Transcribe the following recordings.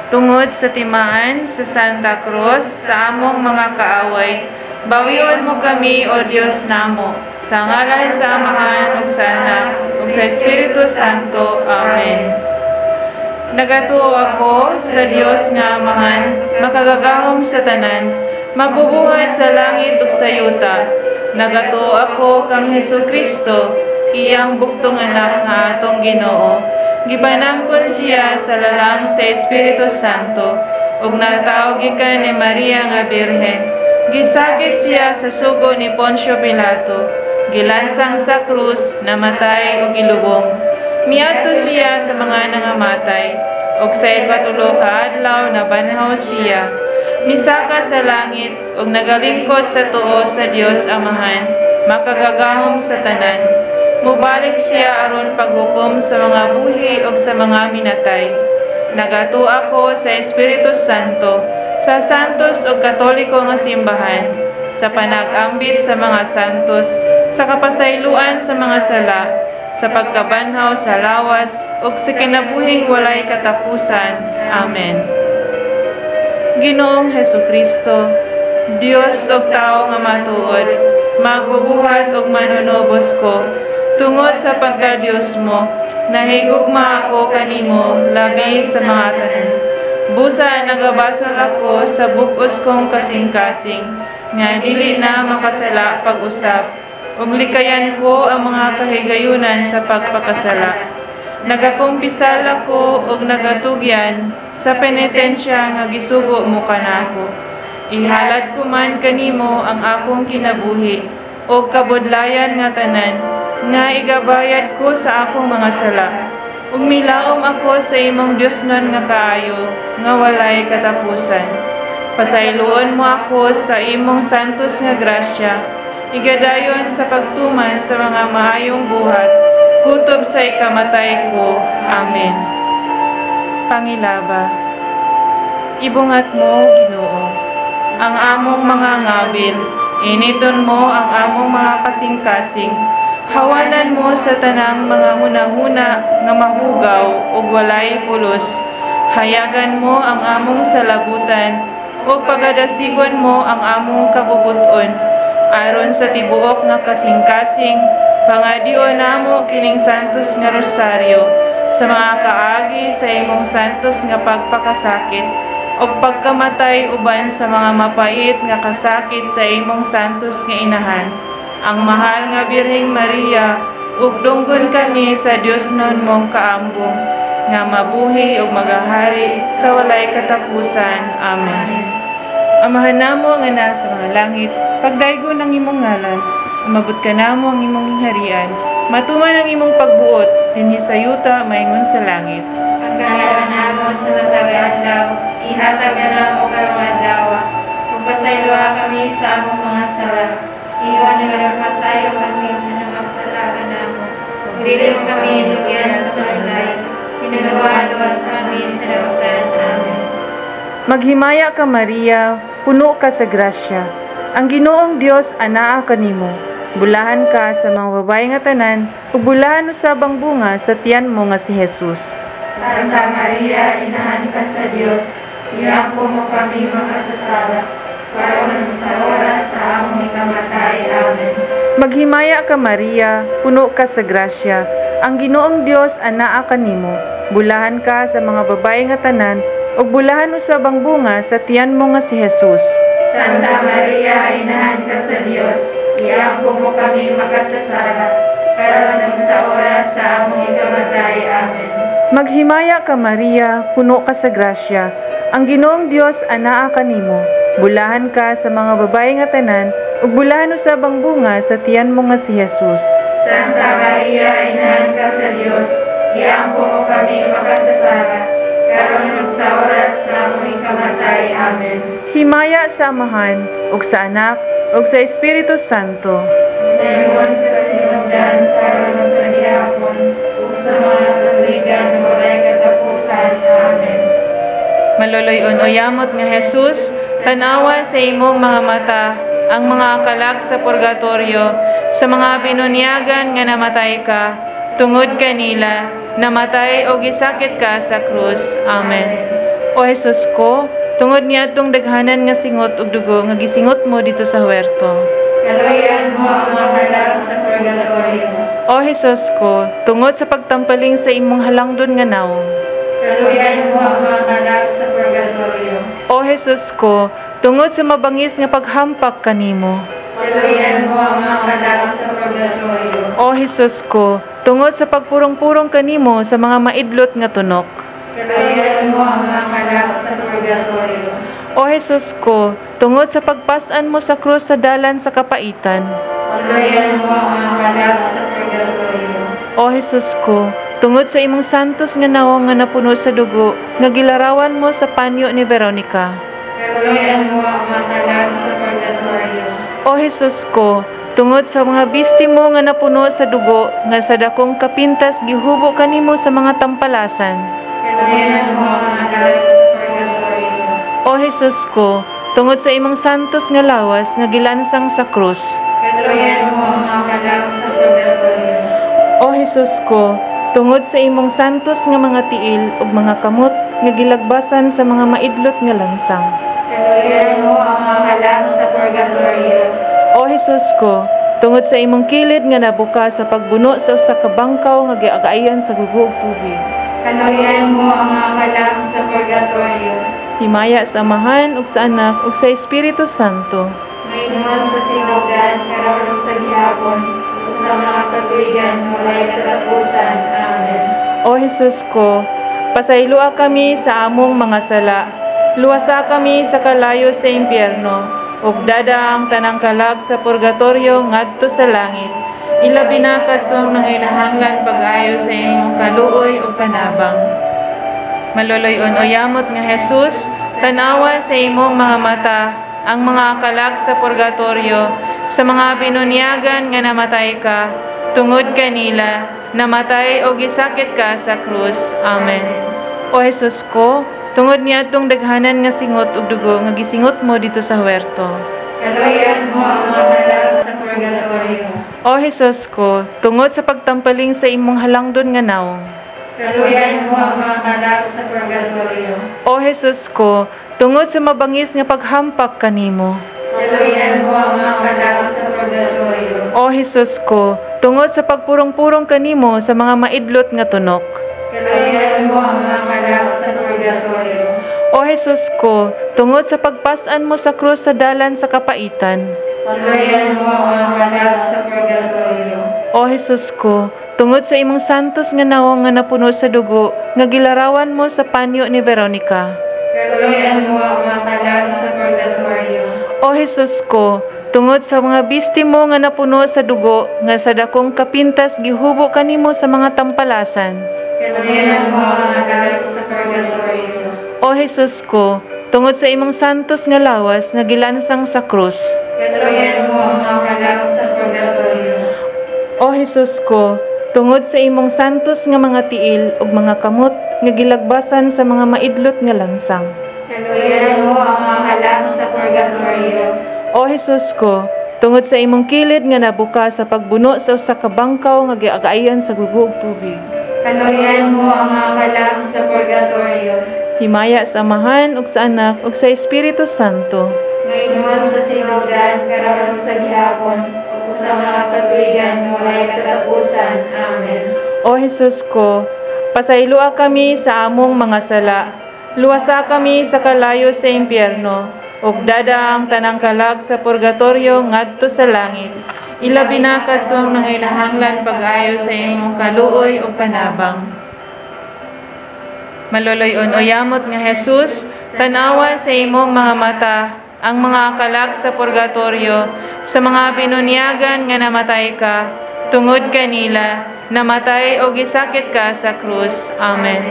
Tungod sa timaan sa Santa Cruz sa among mga kaaway, bawion mo kami, O Dios namo, sa ngalan sa Amahan ug sa Anak ug sa Espiritu Santo. Amen. Nagatuo ako sa Dios nga Amahan, makagagahom sa tanan, magbubuhat sa langit ug sa yuta. Nagatuo ako kang Hesukristo, iyang buktong anak nga atong Ginoo. Gibanangkon siya sa lalang sa Espiritu Santo, ug natawag ikan ni Maria nga Birhen. Gisakit siya sa sugo ni Poncio Pilato, gilansang sa krus, namatay ug gilubong. Miadto siya sa mga nangamatay, ug sa ikatulo ka adlaw nabanhaw siya. Misaka sa langit, ug nagalingkod sa tuo sa Dios Amahan, makagagahom sa tanan. Mubalik siya aron paghukom sa mga buhi ug sa mga minatay. Nagato ako sa Espiritu Santo, sa santos ug katoliko nga simbahan, sa panag-ambit sa mga santos, sa kapasayloan sa mga sala, sa pagkabanhaw sa lawas ug sa kinabuhing walay katapusan. Amen. Ginoong Hesukristo, Dios ug tao nga matuod, magbubuhat ug manunubos ko, tungod sa pagka-Diyos mo, nahigugma ako kanimo, labi sa mga tanan. Busa nagabasol ako sa bug-os kong kasing-kasing, nga dili na makasala pag-usap, ug likayan ko ang mga kahigayunan sa pagpakasala. Nagakumpisal ako ug nagatugyan sa penitensya nga gisugo mo kanako. Ihalad ko man kanimo ang akong kinabuhi, ug kabudlayan nga tanan, nga igabayad ko sa akong mga sala. Ug milaom ako sa imong Diosnon nga kaayo, nga walay katapusan. Pasayloon mo ako sa imong santos nga grasya, igadayon sa pagtuman sa mga maayong buhat, kutob sa ikamatay ko. Amen. Pangilaba. Ibungat mo, Ginoo, ang among mga ngabil, initon mo ang among mga kasing-kasing, hawanan mo sa tanang mga hunahuna nga mahugaw ug walay pulos. Hayagan mo ang among salabutan ug pagadasigon mo ang among kabubuton. Aron sa tibuok nga kasing-kasing, pangadion namo kining santos nga rosaryo sa mga kaagi sa imong santos nga pagpakasakit ug pagkamatay uban sa mga mapait nga kasakit sa imong santos nga inahan, ang mahal nga Birheng Maria, ug dunggon kami sa Diosnon mong kaambong, nga mabuhi ug magahari sa walay katapusan. Amen. Amahan namo nga nasa mga langit, pagdaygo ng imong ngalan, umabot ka namo ang imong harian, matuman ang imong pagbuot, dinhi sa yuta maingon sa langit. Ang kailangan namo sa matag adlaw, ihatag na namo karong adlaw, ug pasayloa kami sa among mga sala. Iwan na nagpasayo kami sa makasalanan namo. Dili mo kami dugyan sa sunday, hinaluwas kami sa dautan. Amen. Maghimaya ka, Maria, puno ka sa grasya. Ang Ginoong Dios anaa kanimo. Bulahan ka sa mga babae nga tanan, ug bulahan usab ang bunga sa tiyan mo nga si Jesus. Santa Maria, inahan ka sa Dios, iampo mo kami makasasala, karon sa oras sa among ikamatay. Amen. Maghimaya ka, Maria, puno ka sa grasya. Ang Ginoong Dios anaa kanimo. Bulahan ka sa mga babae nga tanan, ug bulahan usab ang bunga sa tiyan mo nga si Jesus. Santa Maria, inahan ka sa Dios, iampo mo kami makasasala, karon sa oras sa among ikamatay. Amen. Maghimaya ka, Maria, puno ka sa grasya. Ang Ginoong Dios anaa kanimo. Bulahan ka sa mga babae nga tanan, ug bulahan usab ang bunga sa tiyan mo nga si Jesus. Santa Maria, inahan ka sa Dios, iampo mo kami makasasala, karon sa oras sa among ikamatay. Amen. Himaya sa Amahan, ug sa Anak, ug sa Espiritu Santo. Ngayon sa sinugdan, karon sa gihapon, ug sa mga tuigan walay katapusan. Amen. Maloloy-on o yamot nga Jesus, tanawa sa imong mga mata ang mga kalag sa purgatorio, sa mga binunyagan nga namatay ka, tungod kanila, namatay o gisakit ka sa krus. Amen. O Jesus ko, tungod niadtong daghanan nga singot ug dugo nga gisingot mo dito sa huwerto. Kaluyan mo ang mga kalag sa purgatorio. O Jesus ko, tungod sa pagtampaling sa imong halangdon nga nawong. Kaluyan mo ang mga kalag sa purgatorio. O Jesus ko, tungod sa mabangis nga paghampak kanimo. Kaluyan mo ang mga kalag sa purgatorio. O Jesus ko, tungod sa pagpurong-purong kanimo sa mga maidlot nga tunok. Kaluyan mo ang mga kalag sa purgatorio. O Jesus ko, tungod sa pagpasan mo sa krus sa dalan sa kapaitan. Kaluyan mo ang mga kalag sa purgatorio. O Jesus ko, tungod sa imong santos nga nawong nga napuno sa dugo, nga gilarawan mo sa panyo ni Veronica. Kaluyan mo ang mga kalag sa purgatorio. O Jesus ko, tungod sa mga bisti mo nga napuno sa dugo, nga sa dakong kapintas gihubo kanimo sa mga tampalasan. Kaluyan mo ang mga kalag sa purgatorio. O Jesus ko, tungod sa imong santos nga lawas nga gilansang sa krus. Kaluyan mo ang mga kalag sa purgatorio. O Jesus ko, tungod sa imong santos nga mga tiil ug mga kamot nga gilagbasan sa mga maidlot nga lansang. Kaluyan mo ang mga kalag sa purgatorio. O Jesus ko, tungod sa imong kilid nga nabuka sa pagbuno sa usa ka bangkaw nga giagaayan sa gugug tubig. Kaluyan mo ang mga kalag sa purgatorio. Himaya sa Amahan ug sa Anak ug sa Espiritu Santo. Mayroon sa sinogan, karon sa gihapon, sa mga katuigan, walay katapusan. Amen. O Jesus ko, pasaylua kami sa among mga sala. Luwasa kami sa kalayo sa impyerno, ug dada ang tanang kalag sa purgatorio ngadto sa langit. Ilabi na kadtong nanginahanglan pag-ayo sa imong kaluoy ug panabang. Maloloy-on o yamot nga Jesus, tanawa sa imong mga mata ang mga kalag sa purgatorio, sa mga binunyagan nga namatay ka, tungod kanila, namatay o gisakit ka sa krus. Amen. O Jesus ko, tungod niadtong daghanan nga singot ug dugo nga gisingot mo dito sa huwerto. Kaluyan mo ang mga kalag sa purgatorio. O Jesus ko, tungod sa pagtampaling sa imong halangdon nga nawong. Kaluyan mo ang mga kalag sa purgatorio. O Jesus ko, tungod sa mabangis nga paghampak kanimo. Kaluyan mo ang mga kalag sa purgatorio. O Jesus ko, tungod sa pagpurong-purong kanimo sa mga maidlot nga tunok. Kaluyan mo ang mga kalag sa purgatorio. O Jesus ko, tungod sa pagpasan mo sa krus sa dalan sa kapaitan. Kaluyan mo ang mga kalag sa purgatorio. O Jesus ko, tungod sa imong santos nga nawong nga napuno sa dugo, nga gilarawan mo sa panyo ni Veronica. Kaluyan mo ang mga kalag sa purgatorio. O Jesus ko, tungod sa mga bisti mo nga napuno sa dugo, nga sa dakong kapintas gihubo kanimo sa mga tampalasan. Kaluyan mo ang mga kalag sa purgatorio. O Jesus ko, tungod sa imong santos nga lawas nga gilansang sa krus. Kaluyan mo ang mga kalag sa purgatorio. O Jesus ko, tungod sa imong santos nga mga tiil ug mga kamot nga gilagbasan sa mga maidlot nga lansang. Kaluyan mo ang mga kalag sa purgatorio. O Jesus ko, tungod sa imong kilid nga nabuka sa pagbuno sa usa ka bangkaw nga giagaayan sa gugug tubig. Kaluyan mo ang mga kalag sa purgatorio. Himaya sa Amahan ug sa Anak ug sa Espiritu Santo. Mayroon sa sinogan, karon sa gihapon, ug sa mga katuigan, walay katapusan. Amen. O Jesus ko, pasaylua kami sa among mga sala. Luwasa kami sa kalayo sa impyerno, ug dada ang tanang kalag sa purgatorio ngadto sa langit. Ilabi na kadtong nanginahanglan pag-ayo sa imong kaluoy ug panabang. Maloloy-on o yamot nga Jesus, tanawa sa imong mga mata ang mga kalag sa purgatorio, sa mga binunyagan nga namatay ka, tungod kanila, namatay o gisakit ka sa krus. Amen.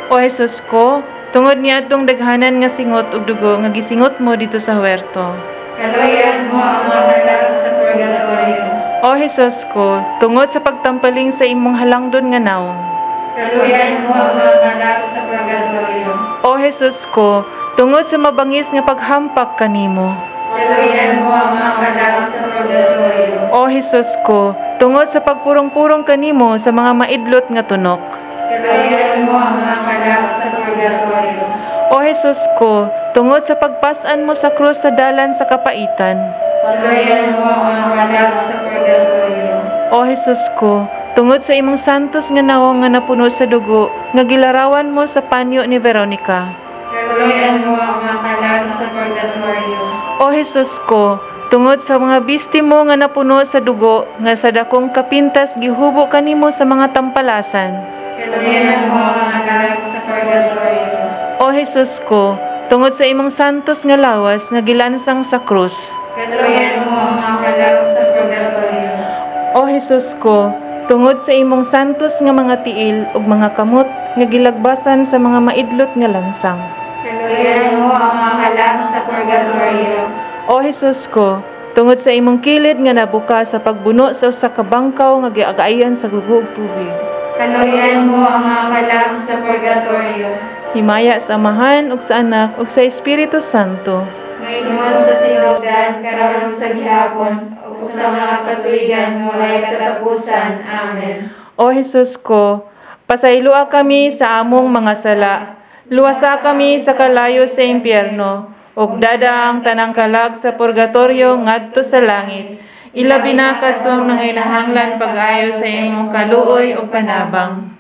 O Jesus ko, tungod niadtong daghanan nga singot ug dugo nga gisingot mo dito sa huwerto. Kaluyan mo ang mga kalag sa purgatorio. O Jesus ko, tungod sa pagtampaling sa imong halangdon nga nawong. Kaluyan mo ang mga kalag sa purgatorio. O Jesus ko, tungod sa mabangis nga paghampak kanimo. Kaluyan mo ang mga kalag sa purgatorio. O Jesus ko, tungod sa pagpurong-purong kanimo sa mga maidlot nga tunok. Kaluyan mo ang mga kalag sa purgatorio. O Jesus ko, tungod sa pagpasan mo sa krus sa dalan sa kapaitan. Paglayan mo ang kalag sa purgatorio. O Jesus ko, tungod sa imong santos nga nawong nga napuno sa dugo, nga gilarawan mo sa panyo ni Veronica. Paglayan mo ang kalag sa purgatorio. O Jesus ko, tungod sa mga bistimo nga napuno sa dugo, nga sa dakong kapintas gihubo kanimo sa mga tampalasan. Paglayan mo ang kalag sa purgatorio. O Jesus ko, tungod sa imong santos nga lawas nga gilansang sa krus. Paglayan mo ang kalag sa purgatorio. O Jesus ko, tungod sa imong santos nga mga tiil ug mga kamot nga gilagbasan sa mga maidlot nga lansang. Paglayan mo ang kalag sa purgatorio. O Jesus ko, tungod sa imong kilid nga nabuka sa pagbuno sa usa ka bangkaw nga giagayan sa gugog tubig. Paglayan mo ang kalag sa purgatorio. Himaya sa Amahan ug sa Anak ug sa Espiritu Santo. Mayroon sa sinugdan, karon sa gihapon, o sa mga katuigan ng walay katapusan. Amen. O Jesus ko, pasaylua kami sa among mga sala, luwasa kami sa kalayo sa impyerno, ug dadaang tanang kalag sa purgatorio ngadto sa langit. Ilabi na kadtong nanginahanglan pag-ayo sa imong kaluoy ug panabang.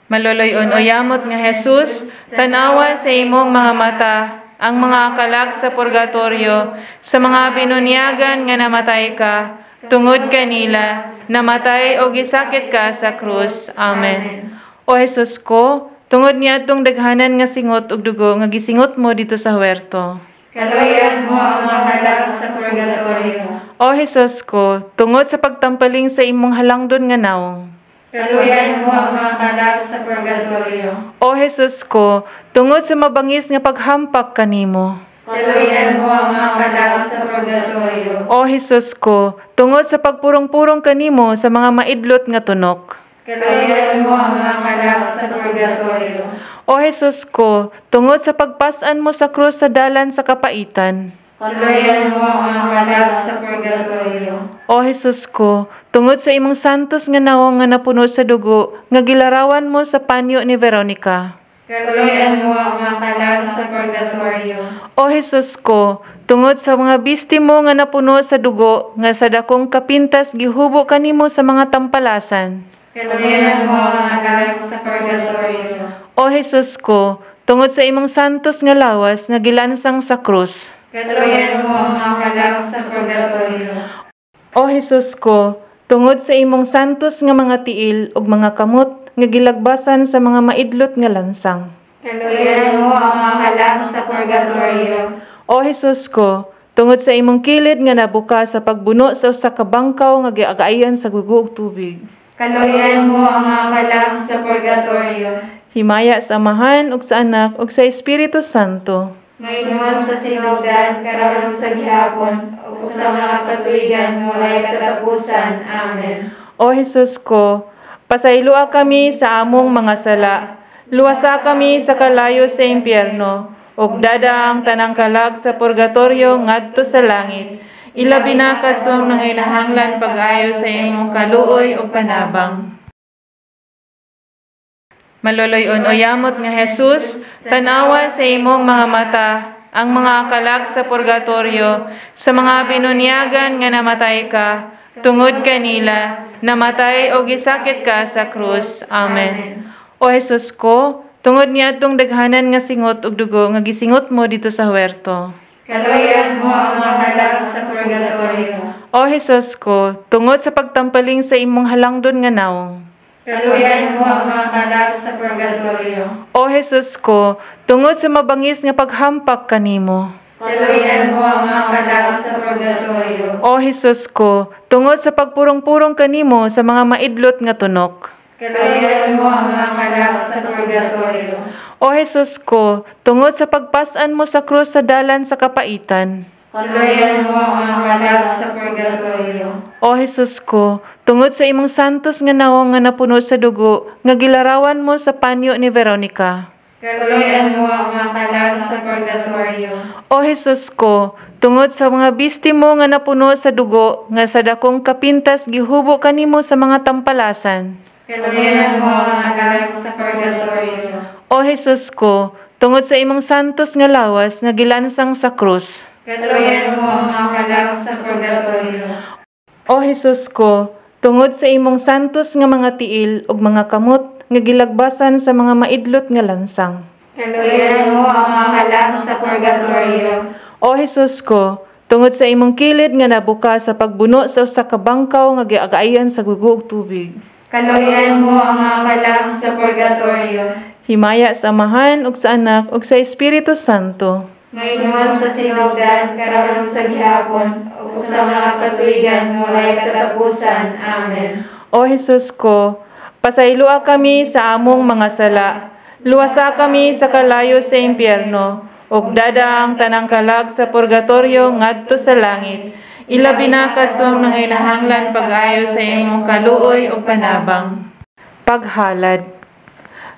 Maloloyon o yamot nga Jesus, tanawa sa imong mga mata ang mga kalag sa purgatorio, sa mga binunyagan nga namatay ka, tungod kanila, namatay o gisakit ka sa krus. Amen. O Jesus ko, tungod niya itong daghanan nga singot ug dugo nga gisingot mo dito sa huwerto. Kaluyan mo ang mga kalag sa purgatorio. O Jesus ko, tungod sa pagtampaling sa imong halangdon nga naong. Kaluyan mo ang mga kalag sa purgatorio. O Jesus ko, tungod sa mabangis nga paghampak kanimo. Kaluyan mo ang mga kalag sa purgatorio. O Jesus ko, tungod sa pagpurong-purong kanimo sa mga maidlot nga tunok. Kaluyan mo ang mga kalag sa purgatorio. O Jesus ko, tungod sa pagpasan mo sa krus sa dalan sa kapaitan. Kaluyan mo ang kalag sa purgatorio. O Jesus ko, tungod sa imong santos nga nawong nga napuno sa dugo, nga gilarawan mo sa panyo ni Veronica. Kaluyan mo ang mga kalag sa purgatorio. O Jesus ko, tungod sa mga bistimo nga napuno sa dugo, nga sa dakong kapintas gihubo kanimo sa mga tampalasan. Kaluyan mo ang kalag sa purgatorio. O Jesus ko, tungod sa imong santos nga lawas nga gilansang sa krus. Kaluyan mo ang mga kalag sa purgatorio. O Jesus ko, tungod sa imong santos nga mga tiil ug mga kamot nga gilagbasan sa mga maidlot nga lansang. Kaluyan mo ang mga kalag sa purgatorio. O Jesus ko, tungod sa imong kilid nga nabuka sa pagbuno sa usa ka bangkaw nga giagayan sa gugog tubig. Kaluyan mo ang mga kalag sa purgatorio. Himaya sa Amahan ug sa Anak ug sa Espiritu Santo. Mayroon sa sinugdan, karon sa gihapon, o sa mga katuigan ng walay katapusan. Amen. O Jesus ko, pasaylua kami sa among mga sala, luwasa kami sa kalayo sa impyerno, ug dadaang tanang kalag sa purgatorio ngadto sa langit. Ilabi na kadtong nanginahanglan pag-ayo sa imong kaluoy ug panabang. Maloloyon o yamot nga Jesus, tanawa sa imong mga mata ang mga kalag sa purgatorio, sa mga binunyagan nga namatay ka, tungod kanila, namatay o gisakit ka sa krus. Amen. O Jesus ko, tungod niya itong daghanan nga singot ug dugo nga gisingot mo dito sa huwerto. Kaluyan mo ang mga kalag sa purgatorio. O Jesus ko, tungod sa pagtampaling sa imong halangdon nga naong. Kaluyan mo ang mga kalag sa purgatorio. O Jesus ko, tungod sa mabangis nga paghampak kanimo. Kaluyan mo ang mga kalag sa purgatorio. O Jesus ko, tungod sa pagpurong-purong kanimo sa mga maidlot nga tunok. Kaluyan mo ang mga kalag sa purgatorio. O Jesus ko, tungod sa pagpasan mo sa krus sa dalan sa kapaitan. Kaluyan mo ang kalag sa purgatorio. O Jesus ko, tungod sa imong santos nga nawong nga napuno sa dugo, nga gilarawan mo sa panyo ni Veronica. Kaluyan mo ang mga kalag sa purgatorio. O Jesus ko, tungod sa mga bistimo nga napuno sa dugo, nga sa dakong kapintas gihubo kanimo sa mga tampalasan. Kaluyan mo ang kalag sa purgatorio. O Jesus ko, tungod sa imong santos nga lawas nga gilansang sa krus. Kaluyan mo ang mga kalag sa purgatorio. O Jesus ko, tungod sa imong santos nga mga tiil ug mga kamot nga gilagbasan sa mga maidlot nga lansang. Kaluyan mo ang mga kalag sa purgatorio. O Jesus ko, tungod sa imong kilid nga nabuka sa pagbuno sa usa ka bangkaw nga giagayan sa gugo ug tubig. Kaluyan mo ang mga kalag sa purgatorio. Himaya sa Amahan ug sa Anak ug sa Espiritu Santo. Ngayon sa sinugdan, karon sa gihapon, ug sa mga katuigan nga walay katapusan. Amen. O Jesus ko, pasayloa kami sa among mga sala. Luwasa kami sa kalayo sa impyerno, ug dadaang tanang kalag sa purgatorio ngadto sa langit. Ilabi na kadtong nanginahanglan pag-ayo sa imong kaluoy ug panabang. Paghalad.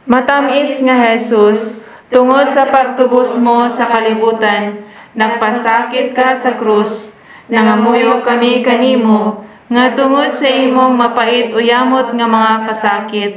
Matamis nga Jesus, tungod sa pagtubos mo sa kalibutan, nagpasakit ka sa krus, nangamuyo kami kanimo, nga tungod sa imong mapait uyamot nga mga kasakit,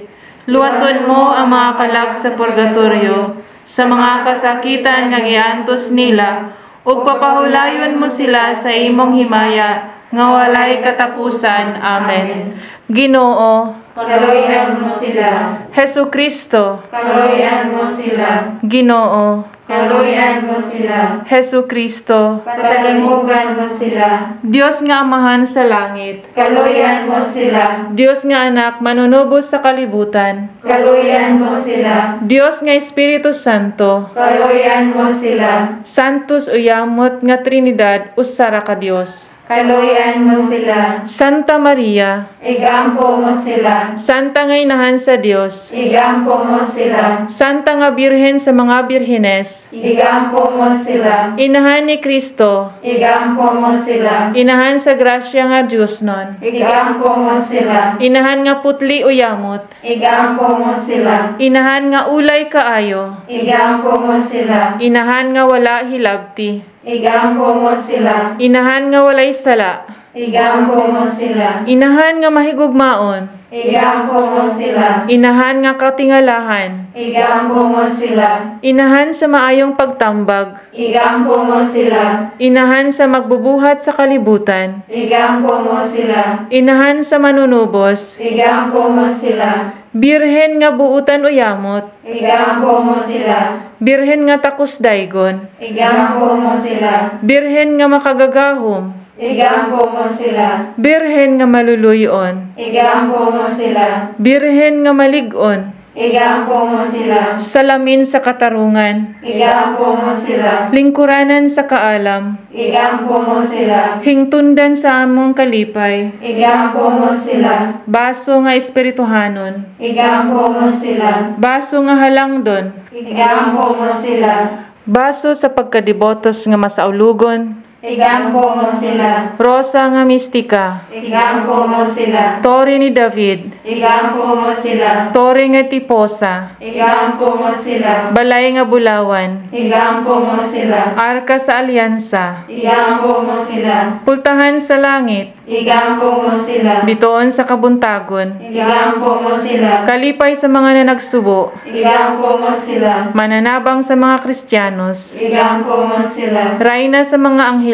luwason mo ang mga kalag sa purgatorio, sa mga kasakitan nga giantos nila, ug papahulayon mo sila sa imong himaya, nga walay katapusan. Amen. Ginoo, Kaluyan mo sila. Hesukristo, Kaluyan mo sila. Ginoo, Kaluyan mo sila. Hesukristo, Patalimugan mo sila. Dios nga Amahan sa langit, Kaluyan mo sila. Dios nga Anak manunubos sa kalibutan, Kaluyan mo sila. Dios nga Espiritu Santo, Kaluyan mo sila. Santos uyamot nga Trinidad usara ka Dios. Kaluyan mo sila. Santa Maria, Igampo mo sila. Santa nga Inahan sa Dios, Igampo mo sila. Santa nga Birhen sa mga birhenes, Igampo mo sila. Inahan ni Kristo, Igampo mo sila. Inahan sa grasya nga Diyos nun, Igampo mo sila. Inahan nga putli uyamot, Igampo mo sila. Inahan nga ulay kaayo, Igampo mo sila. Inahan nga wala hilabti, Igampo mo sila. Inahan nga walay sala, Igampo mo sila. Inahan nga mahigugmaon, Igampo mo sila. Inahan nga katingalahan, Igampo mo sila. Inahan sa maayong pagtambag, Igampo mo sila. Inahan sa magbubuhat sa kalibutan, Igampo mo sila. Inahan sa manunubos, Igampo mo sila. Birhen nga buutan uyamot, Igampo mo sila. Birhen nga takus daygon, Igampo mo sila. Birhen nga makagagahom, Igampo mo sila. Birhen nga maluluyon, Igampo mo sila. Birhen nga malig-on, Igampo mo sila. salamin sa katarungan, Igampo mo sila. lingkuranan sa kaalam, Igampo mo sila. hingtundan sa among kalipay, Igampo mo sila. baso nga espirituhanon, Igampo mo sila. baso nga halangdon, Igampo mo sila. baso sa pagkadibotos nga masaulugon, Igampo mo sila. rosa nga mistika, Igampo mo sila. tore ni David, Igampo mo sila. tore nga tiposa, Igampo mo sila. balay nga bulawan, Igampo mo sila. arka sa alyansa, Igampo mo sila. pultahan sa langit, Igampo mo sila. bitoon sa kabuntagon, Igampo mo sila. kalipay sa mga nanagsubo, Igampo mo sila. mananabang sa mga Kristiyanos, Igampo mo sila. rayna sa mga angheles,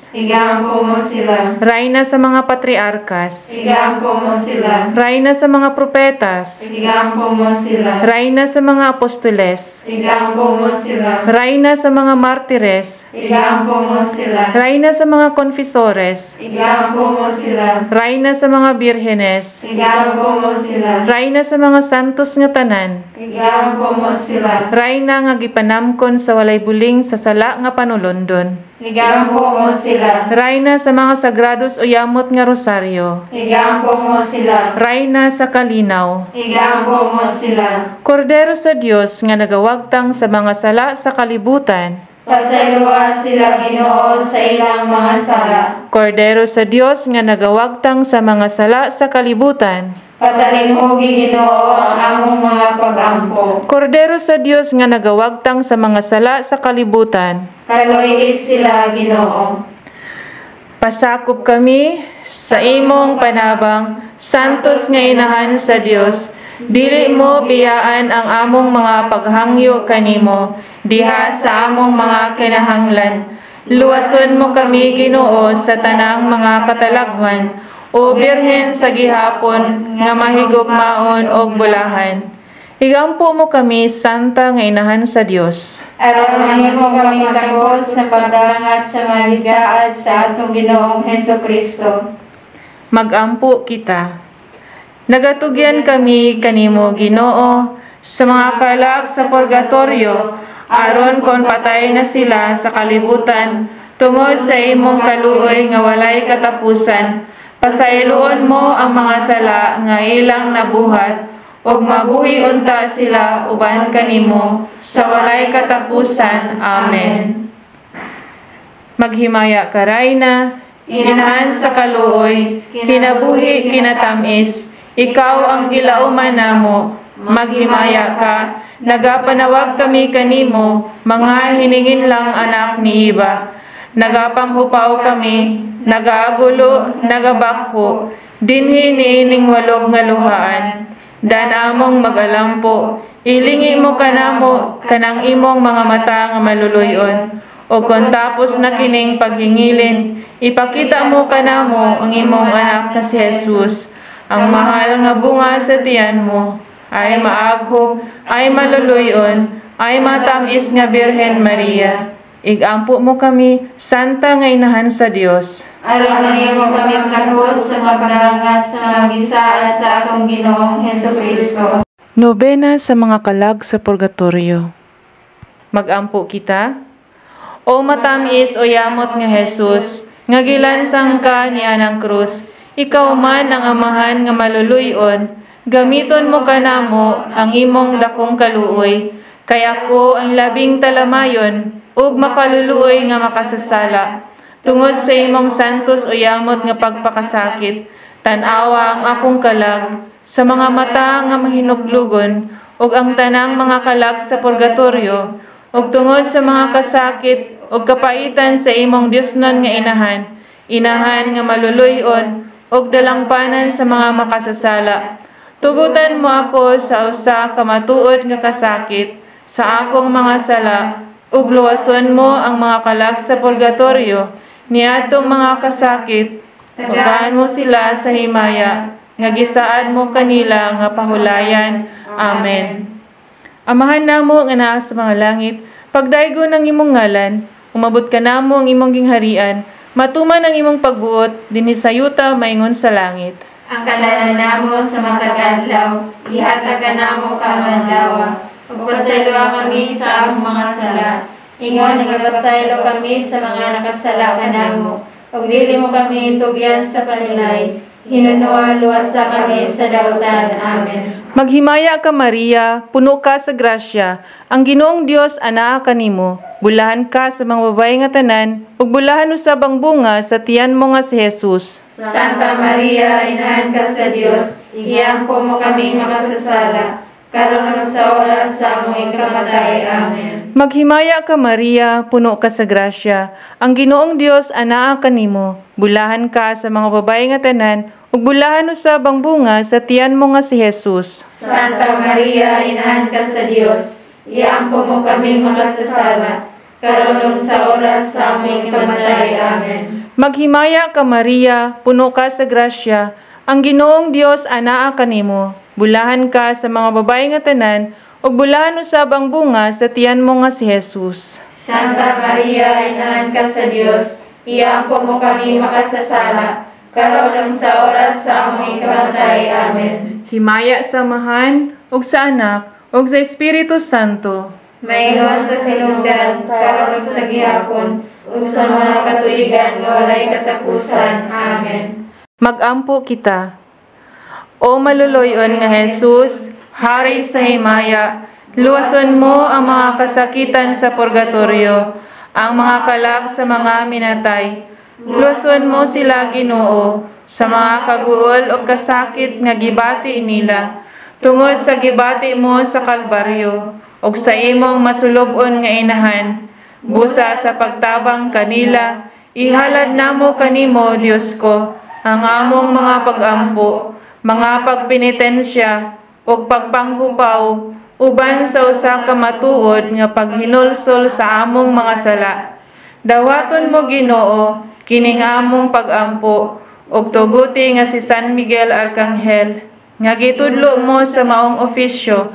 Igampo mo sila. rayna sa mga patriarkas, Igampo mo sila. rayna sa mga propetas, Igampo mo sila. rayna sa mga apostoles, Igampo mo sila. rayna sa mga martires, Igampo mo sila. rayna sa mga konfesores, Igampo mo sila. rayna sa mga birhenes, Igampo mo sila. rayna sa mga santos nga tanan, Igampo mo sila. rayna nga gipanamkon sa walay buling sa sala nga panulondon, Igampo mo sila. rayna sa mga sagrados o yamot nga rosaryo, Igampo mo sila. rayna sa kalinaw, Igampo mo sila. Kordero sa Dios nga nagawagtang sa mga sala sa kalibutan, Pasayloa sila Ginoo sa ilang mga sala. Kordero sa Dios nga nagawagtang sa mga sala sa kalibutan, Patalinhugi Ginoo ang among mga pag-ampo. Kordero sa Dios nga nagawagtang sa mga sala sa kalibutan, Kaluiit sila Ginoo. pasakop kami sa imong panabang, santos nga Inahan sa Dios, Dili mo biyaan ang among mga paghangyo kanimo diha sa among mga kinahanglan. Luwason mo kami, Ginoo, sa tanang mga katalagman, o Birhen sa gihapon nga mahigugmaon og bulahan. Higampo mo kami, Santa nga Inahan sa Dios. Aron mahimo kami takos sa pagdangat sa mga gisaad sa atong Ginoong Hesukristo. Magampo kita. Nagatugyan kami kanimo, Ginoo, sa mga kalag sa purgatorio, aron kon patay na sila sa kalibutan, tungod sa imong kaluoy nga walay katapusan. Pasayloon mo ang mga sala nga ilang nabuhat, ug mabuhi unta sila uban kanimo sa walay katapusan. Amen. Maghimaya ka, Rayna, Inahan sa kaluoy, kinabuhi kinatamis, ikaw ang gilauman namo. Maghimaya ka, nagapanawag kami kanimo, mga hiningin lang anak ni iba. Nagapanghupaw kami, nagaagulo, nagabakho, dinhi niining walog nga luhaan. Dan among magalampo, ilingi mo kanamo, kanang imong mga mata nga maluluyon. O kung tapos na kining paghingilin, ipakita mo kanamo ang imong anak na si Jesus, ang mahal nga bunga sa tiyan mo, ay maaghop, ay maluluyon, ay matamis nga Birhen Maria. Igampo mo kami, Santa nga Inahan sa Dios. Aron mahimo kami takos sa pagdangat sa mga gisaad sa atong Ginoong Hesukristo. Nobena sa mga kalag sa purgatorio. Magampo kita. O matamis o yamot nga Jesus, nga gilansang ka ni anang krus, ikaw man ang amahan nga maluluyon, gamiton mo kanamo ang imong dakong kaluoy, kaya ko ang labing talamayon, ug makaluluoy nga makasasala. Tungod sa imong santos o yamot nga pagpakasakit, tan-awa ang akong kalag, sa mga mata nga mahinuglugon, ug ang tanang mga kalag sa purgatorio, ug tungod sa mga kasakit, ug kapaitan sa imong Diosnon nga inahan nga maluluyon, ug dalangpanan sa mga makasasala. Tugutan mo ako sa usa ka matuod nga kasakit sa akong mga sala, ug luwason mo ang mga kalag sa purgatorio niadtong mga kasakit. Pagkaan mo sila sa himaya, nga gisaad mo kanila nga pahulayan. Amen. Amahan namo nga naa sa mga langit, pagdaygo ng imong ngalan, umabot ka namo ang imong gingharian, matuman ang imong pagbuot, dinhi sa yuta maingon sa langit. Ang kalanan namo sa matag adlaw, ihatag ka namo karon adlaw. Ug pasayloa kami sa among mga sala. Ingon nga pasaylo kami sa mga nakasala kanamo. Ug dili mo kami itugyan sa panulay. Hinunoa luwasa kami sa dautan. Amen. Maghimaya ka, Maria, puno ka sa grasya, ang Ginoong Dios anaa kanimo. Bulahan ka sa mga babae nga tanan, ug bulahan usab ang bunga sa tiyan mo nga si Jesus. Santa Maria, Inahan ka sa Dios, iampo mo kami makasasala, karon sa oras sa among ikamatay. Amen. Maghimaya ka, Maria, puno ka sa grasya, ang Ginoong Dios anaa kanimo. Bulahan ka sa mga babae nga tanan, ug bulahan usab ang bunga sa tiyan mo nga si Jesus. Santa Maria, Inahan ka sa Dios, iampo mo kami makasasala, karon sa oras sa among ikamatay. Amen. Maghimaya ka, Maria, puno ka sa grasya, ang Ginoong Dios anaa kanimo. Bulahan ka sa mga babae nga tanan, ug bulahan usab ang bunga sa tiyan mo nga si Jesus. Santa Maria, Inahan ka sa Dios, iampo mo kami makasasala, karon sa oras sa among ikamatay. Amen. Himaya sa Amahan, ug sa Anak, ug sa Espiritu Santo. Maingon sa sinugdan, karon ug sa gihapon, ug sa mga katuigan nga walay katapusan. Amen. Magampo kita. O maluluyon nga Jesus, Hari sa himaya, luwason mo ang mga kasakitan sa purgatorio, ang mga kalag sa mga minatay. Luwason mo sila, Ginoo, sa mga kaguol o kasakit nga gibati nila, tungod sa gibati mo sa Kalbaryo, o sa imong masulubon nga inahan. Busa sa pagtabang kanila, ihalad namo kanimo, Dios ko, ang among mga pagampo, mga pagpenitensya, ug pagpanghupaw uban sa usa ka matuod nga paghinulsol sa among mga sala. Dawaton mo Ginoo kining among pag-ampo ug tuguti nga si San Miguel Arcangel nga gitudlo mo sa maong ofisyo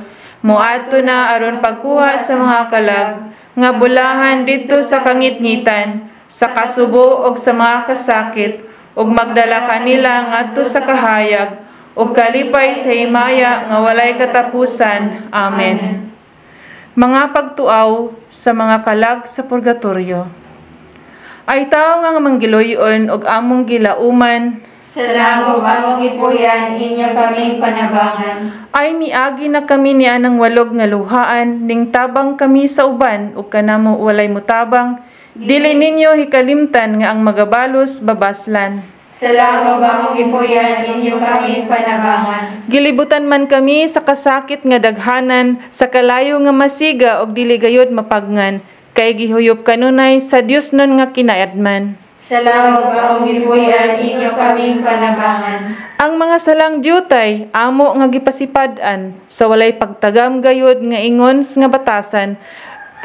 moadto na aron pagkuha sa mga kalag nga bulahan didto sa kangitngitan, sa kasubo ug sa mga kasakit ug magdala kanila ngadto sa kahayag ug kalipay sa himaya nga walay katapusan. Amen. Mga pagtuaw sa mga kalag sa purgatorio. Ay tao nga manggiloyon ug among gilauman, sa langog among ipuyan, inyo kaming panabangan. ay miagi na kami ni anang walog nga luhaan, ning tabang kami sa uban ug kanamo walay mutabang, dili ninyo hikalimtan nga ang magabalos babaslan. Sa langog among ipuyan, inyo kaming panabangan. Gilibutan man kami sa kasakit nga daghanan, sa kalayo nga masiga og dili gayud mapagngan, kay gihuyop kanunay sa Dios nun nga kinayadman. Sa langog among ipuyan, inyo kaming panabangan. Ang mga salang diyutay, amo nga gipasipad-an, sa walay pagtagam gayud nga ingons nga batasan,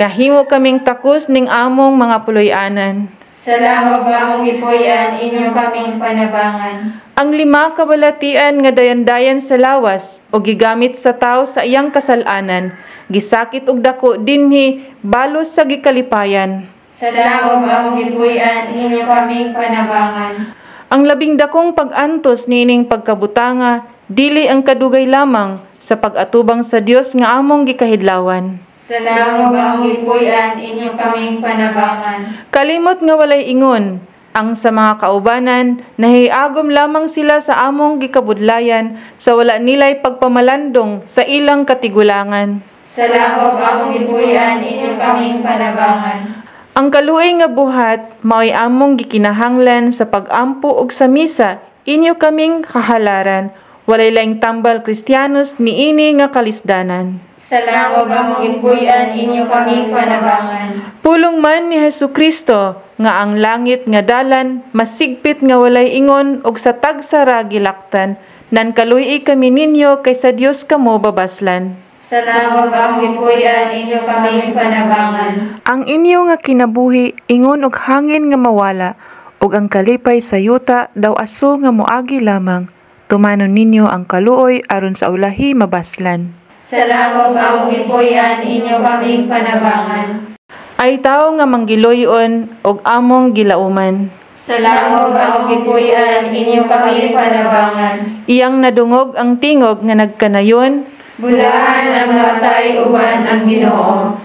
kahimo kaming takos ning among mga puloy-anan. Sa langog among ipuyan, inyo kaming panabangan. Ang 5 kabalatian nga dayan-dayan sa lawas o gigamit sa tao sa iyang kasalanan, gisakit og dako dinhi balos sa gikalipayan. Sa langog among ipuyan, inyo kaming panabangan. Ang 12 pag-antos niining pagkabutanga, dili ang kadugay lamang sa pag-atubang sa Dios nga among gikahidlawan. Sa langog among ipuyan, inyo kaming panabangan. Kalimot nga walay ingon, ang sa mga kaubanan, nahiagom lamang sila sa among gikabudlayan sa wala nilay pagpamalandong sa ilang katigulangan. Sa langog among ipuyan, inyo kaming panabangan. Ang kaluoy nga buhat, mao'y among gikinahanglan sa pag-ampo ug sa misa, inyo kaming kahalaran, walay laing tambal Kristiyanos niini nga kalisdanan. Sa langog among ipuyan, inyo kaming panabangan. Pulong man ni Hesukristo nga ang langit nga dalan, masigpit nga walay ingon ug sa tagsara gilaktan, nan kaluoy kami ninyo kay sa Dios kamo babaslan. Sa langog among ipuyan, inyo kaming panabangan. Ang inyo nga kinabuhi ingon og hangin nga mawala, ug ang kalipay sa yuta daw aso nga moagi lamang. Tumanon ninyo ang kaluoy aron sa ulahi mabaslan. Sa langog among ipuyan, inyo kaming panabangan. Ay tao nga manggiloyon og among gilauman. Sa langog among ipuyan, inyo kaming panabangan. Iyang nadungog ang tingog nga nagkanayon, bulahan ang matay uban ang Ginoo.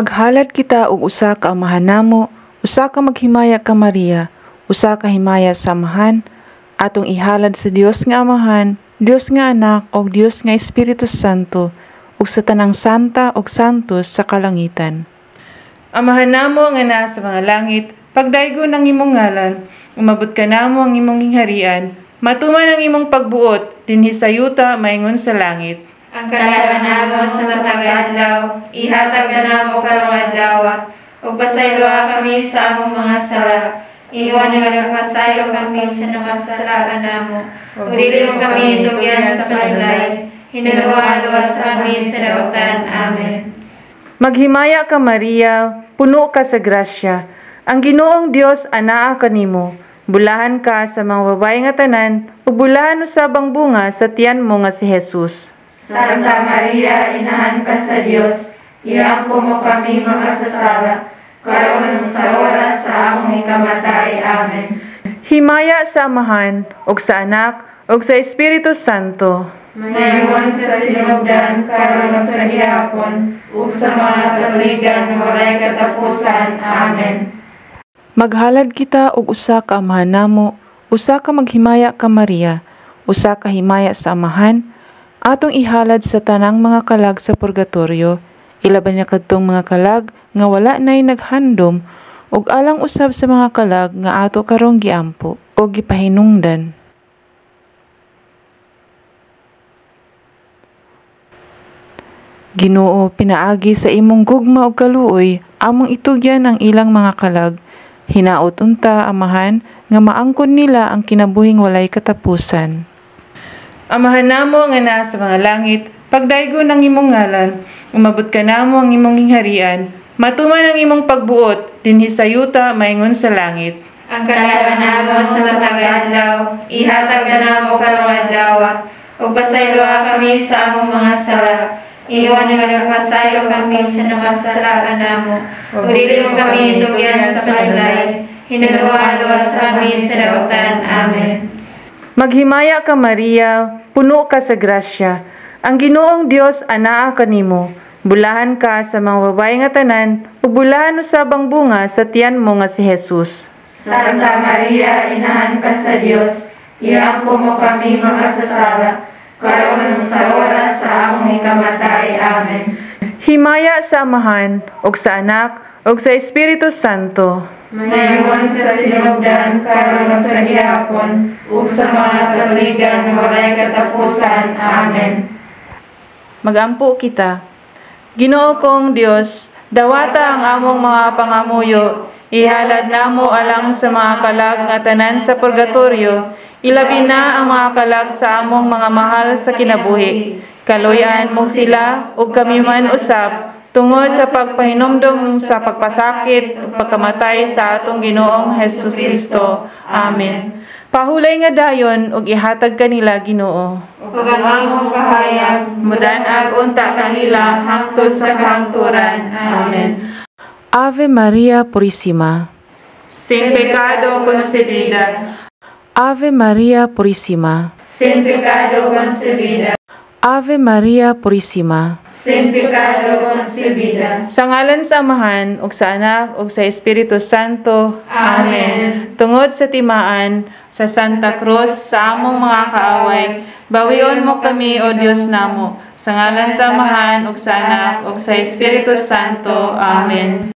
Maghalad kita og usa ka amahan namo, usa ka maghimaya ka Maria, usa ka himaya sa amahan, atong ihalad sa Dios nga Amahan, Dios nga Anak ug Dios nga Espiritu Santo, ug sa tanang santa ug santos sa kalangitan. Amahan namo nga naa sa mga langit, pagdaygon ang imong ngalan, umabot ka namo ang imong gingharian, matuman ang imong pagbuot dinhi sa yuta maingon sa langit. Ang kalarawan namo sa matag adlaw, ihatag na namo karong adlaw, ug pasayloa kami sa among mga sala. Iwan nga nagpasaylo kami sa nakasalakan namo, ug dili mo kami tugyan sa panlay. Hinaluwa-luwas kami sa dautan. Amen. Maghimaya ka Maria, puno ka sa grasya. Ang Ginoong Dios anaa kanimo. Bulahan ka sa mga babae nga tanan, ug bulahan usabang bunga sa tiyan mo nga si Jesus. Santa Maria, inahan ka sa Dios, iampo mo kami makasasala, karon sa oras sa among ikamatay. Amen. Himaya sa Amahan, ug sa Anak, ug sa Espiritu Santo. Mayroon sa sinugdan, karon sa gihapon, ug sa mga katuigan walay katapusan. Amen. Maghalad kita og usa ka amahan namo, usa ka maghimaya ka Maria, usa ka himaya sa Amahan, atong ihalad sa tanang mga kalag sa purgatorio, ilaban niya kadtong mga kalag nga wala nay naghandom, ug alang usab sa mga kalag nga ato karong giampo o gipahinungdan. Ginoo, pinaagi sa imong gugma ug kaluoy, among itugyan ang ilang mga kalag, hinaot unta Amahan nga maangkon nila ang kinabuhing walay katapusan. Amahan namo nga naa sa mga langit, Pagdaygo ng imong ngalan, umabot ka namo ang imong gingharian, matuman ang imong pagbuot, dinhi sa yuta maingon sa langit. Ang kalahatan namo sa matag adlaw, ihatag namo karong adlaw, ug pasayloa kami sa among mga sala. Iwan nga nagpasaylo kami sa nakasalakan namo, ug dili mo kami dugyan sa panulay, hinaluwa-luwas kami sa dautan. Amen. Maghimaya ka Maria, puno ka sa grasya. Ang Ginoong Dios anaa kanimo. Bulahan ka sa mga babae nga tanan, ug bulahan usab ang bunga sa tiyan mo nga si Jesus. Santa Maria, inahan ka sa Dios, iampo mo kami makasasala, karon sa oras sa among ikamatay. Amen. Himaya sa Amahan, ug sa Anak, ug sa Espiritu Santo. Mayon sa sinugdan, karon sa gihapon, ug sa mga katuigan walay katapusan. Amen. Magampo kita. Ginoo kong Dios, dawata ang among mga pangamuyo, ihalad namo alang sa mga kalag nga tanan sa purgatorio, ilabi na ang mga kalag sa among mga mahal sa kinabuhi. Kaluyan mo sila, ug kami man usab, tungod sa pagpahinomdom sa pagpasakit ug pagkamatay sa atong Ginoong Hesus Kristo. Amen. Pahulay nga dayon ug ihatag kanila Ginoo. Ug ang among kahayag, Mudan-ag unta kanila hangtod sa kahangturan. Amen. Ave Maria Purísima. Sin pecado concebida. Ave Maria Purísima. sin pecado concebida, Ave Maria Purísima. sin pecado concebida. Sa ngalan sa Amahan, ug sa Anak, ug sa Espiritu Santo. Amen. Tungod sa timaan, sa Santa Cruz, sa among mga kaaway, bawion mo kami, O Dios namo. Sa ngalan sa Amahan, ug sa Anak, ug sa Espiritu Santo. Amen.